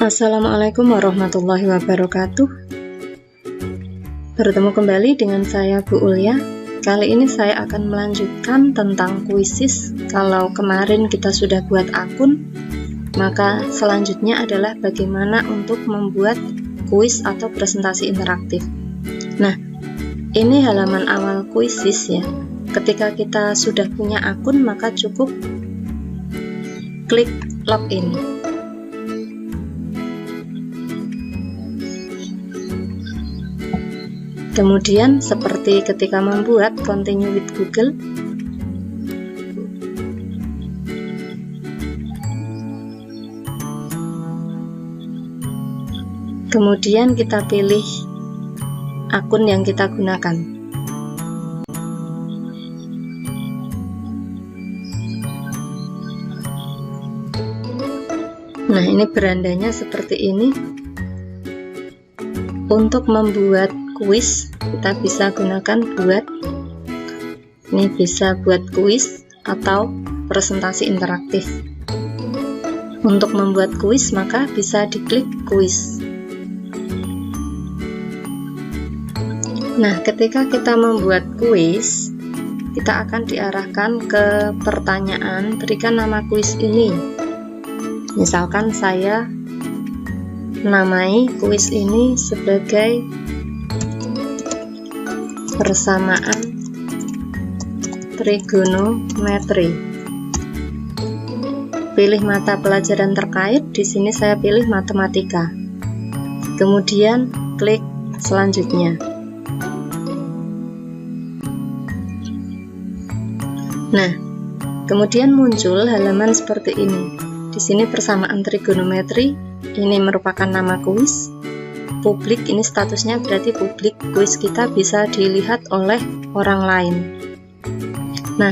Assalamualaikum warahmatullahi wabarakatuh. Bertemu kembali dengan saya Bu Ulya. Kali ini saya akan melanjutkan tentang kuisis. Kalau kemarin kita sudah buat akun, maka selanjutnya adalah bagaimana untuk membuat kuis atau presentasi interaktif. Nah, ini halaman awal kuisis ya. Ketika kita sudah punya akun, maka cukup klik login. Kemudian seperti ketika membuat Continue with Google, kemudian kita pilih akun yang kita gunakan. Nah, ini berandanya seperti ini. Untuk membuat kuis, kita bisa gunakan buat, ini bisa buat kuis atau presentasi interaktif. Untuk membuat kuis, maka bisa diklik kuis. Nah, ketika kita membuat kuis, kita akan diarahkan ke pertanyaan, berikan nama kuis ini. Misalkan saya namai kuis ini sebagai persamaan trigonometri. Pilih mata pelajaran terkait, di sini saya pilih matematika. Kemudian klik selanjutnya. Nah, kemudian muncul halaman seperti ini. Di sini persamaan trigonometri, ini merupakan nama kuis. Publik, ini statusnya berarti publik, kuis kita bisa dilihat oleh orang lain. Nah,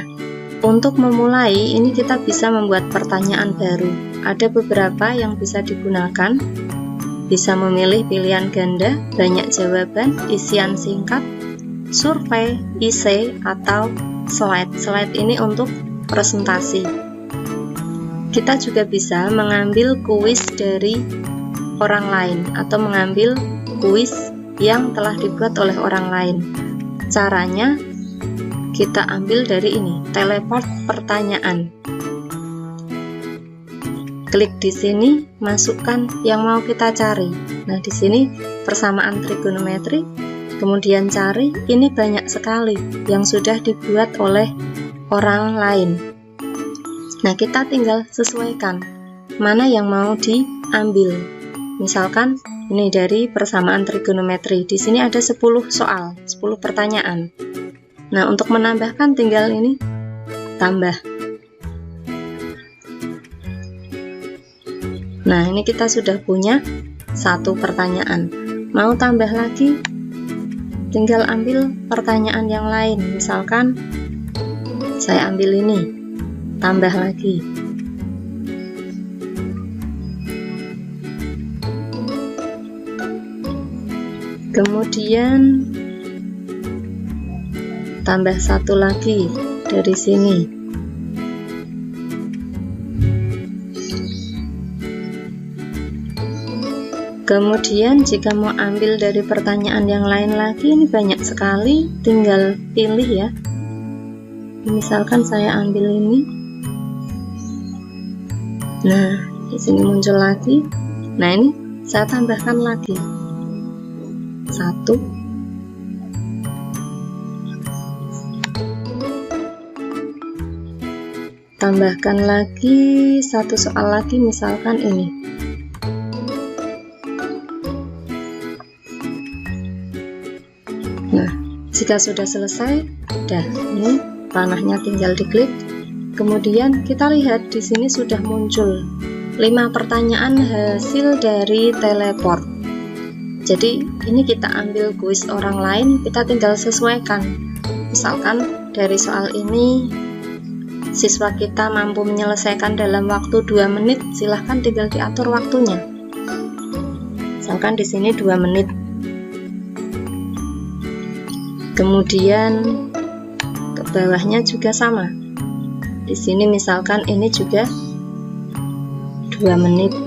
untuk memulai ini kita bisa membuat pertanyaan baru. Ada beberapa yang bisa digunakan, bisa memilih pilihan ganda, banyak jawaban, isian singkat, survei, essay, atau slide. Slide ini untuk presentasi. Kita juga bisa mengambil kuis dari orang lain atau mengambil kuis yang telah dibuat oleh orang lain. Caranya kita ambil dari ini, teleport pertanyaan. Klik di sini, masukkan yang mau kita cari. Nah, di sini persamaan trigonometri, kemudian cari, ini banyak sekali yang sudah dibuat oleh orang lain. Nah, kita tinggal sesuaikan mana yang mau diambil. Misalkan ini dari persamaan trigonometri. Di sini ada 10 soal, 10 pertanyaan. Nah, untuk menambahkan tinggal ini tambah. Nah, ini kita sudah punya 1 pertanyaan. Mau tambah lagi, tinggal ambil pertanyaan yang lain. Misalkan saya ambil ini, tambah lagi. Kemudian tambah 1 lagi dari sini. Kemudian jika mau ambil dari pertanyaan yang lain lagi, ini banyak sekali, tinggal pilih ya. Misalkan saya ambil ini. Nah, di sini muncul lagi. Nah, ini saya tambahkan lagi 1. Tambahkan lagi 1 soal lagi, misalkan ini. Nah, jika sudah selesai, udah, ini panahnya tinggal diklik. Kemudian kita lihat di sini sudah muncul 5 pertanyaan hasil dari teleport. Jadi ini kita ambil kuis orang lain, kita tinggal sesuaikan. Misalkan dari soal ini siswa kita mampu menyelesaikan dalam waktu 2 menit, silahkan tinggal diatur waktunya. Misalkan di sini 2 menit. Kemudian ke bawahnya juga sama. Di sini misalkan ini juga 2 menit.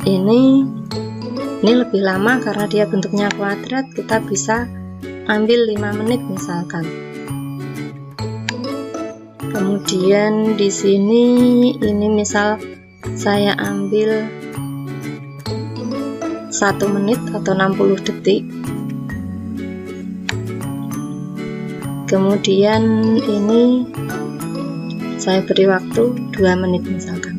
ini lebih lama karena dia bentuknya kuadrat, kita bisa ambil 5 menit misalkan. Kemudian di sini ini misal saya ambil 1 menit atau 60 detik. Kemudian ini saya beri waktu 2 menit misalkan.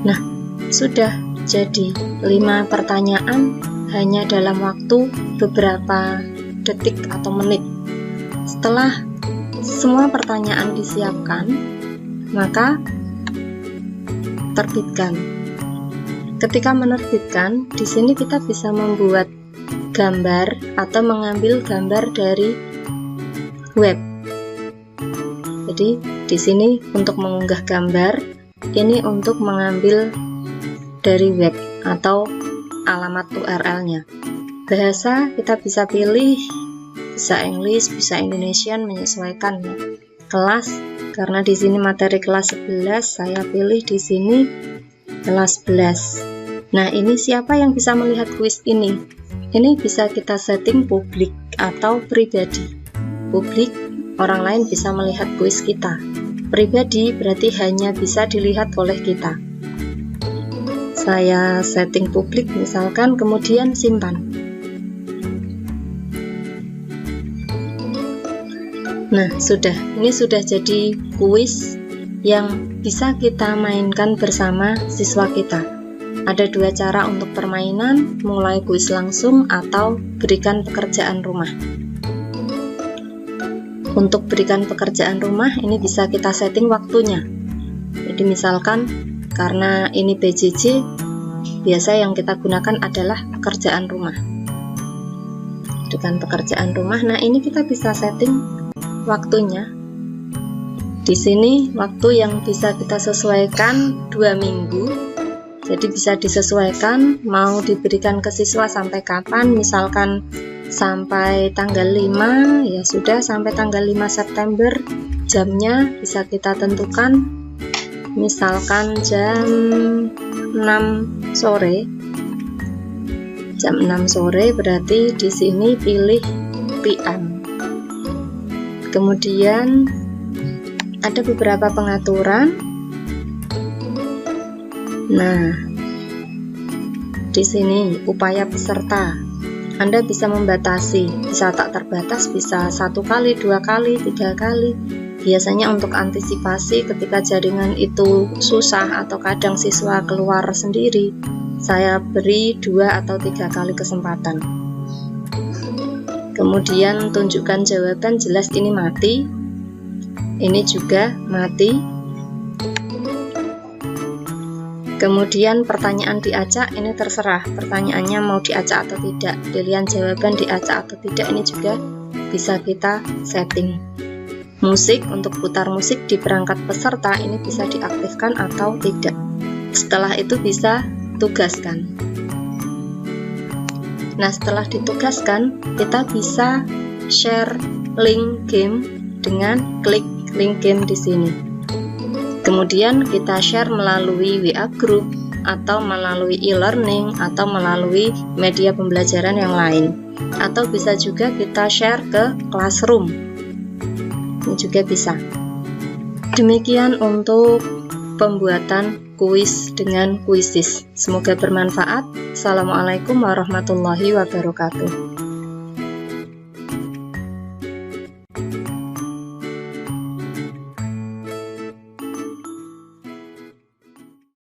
Nah, sudah jadi 5 pertanyaan hanya dalam waktu beberapa detik atau menit. Setelah semua pertanyaan disiapkan, maka terbitkan. Ketika menerbitkan, di sini kita bisa membuat gambar atau mengambil gambar dari web. Jadi di sini untuk mengunggah gambar, ini untuk mengambil dari web atau alamat URL-nya. Bahasa kita bisa pilih, bisa English, bisa Indonesian, menyesuaikan ya. Kelas, karena di sini materi kelas 11, saya pilih di sini kelas 11. Nah, ini siapa yang bisa melihat kuis ini? Ini bisa kita setting publik atau pribadi. Publik, orang lain bisa melihat kuis kita. Pribadi berarti hanya bisa dilihat oleh kita. Saya setting publik misalkan, kemudian simpan. Nah, ini sudah jadi kuis yang bisa kita mainkan bersama siswa kita. Ada 2 cara untuk permainan, mulai kuis langsung atau berikan pekerjaan rumah. Untuk berikan pekerjaan rumah, ini bisa kita setting waktunya. Jadi misalkan karena ini PJJ, biasa yang kita gunakan adalah pekerjaan rumah. Dengan pekerjaan rumah, nah ini kita bisa setting waktunya. Di sini waktu yang bisa kita sesuaikan 2 minggu. Jadi bisa disesuaikan mau diberikan ke siswa sampai kapan, misalkan sampai tanggal 5, ya sudah sampai tanggal 5 September. Jamnya bisa kita tentukan misalkan jam 6 sore. Jam 6 sore berarti di sini pilih PM. Kemudian ada beberapa pengaturan. Nah, di sini upaya peserta. Anda bisa membatasi, bisa tak terbatas, bisa 1 kali, 2 kali, 3 kali. Biasanya untuk antisipasi ketika jaringan itu susah atau kadang siswa keluar sendiri, saya beri 2 atau 3 kali kesempatan. Kemudian tunjukkan jawaban, jelas ini mati, ini juga mati. Kemudian pertanyaan diacak, ini terserah pertanyaannya mau diacak atau tidak. Pilihan jawaban diacak atau tidak ini juga bisa kita setting. Musik, untuk putar musik di perangkat peserta ini bisa diaktifkan atau tidak. Setelah itu bisa tugaskan. Nah, setelah ditugaskan, kita bisa share link game dengan klik link game di sini. Kemudian kita share melalui WA group atau melalui e-learning atau melalui media pembelajaran yang lain. Atau bisa juga kita share ke classroom. Ini juga bisa. Demikian untuk pembuatan kuis dengan Quizizz. Semoga bermanfaat. Assalamualaikum warahmatullahi wabarakatuh.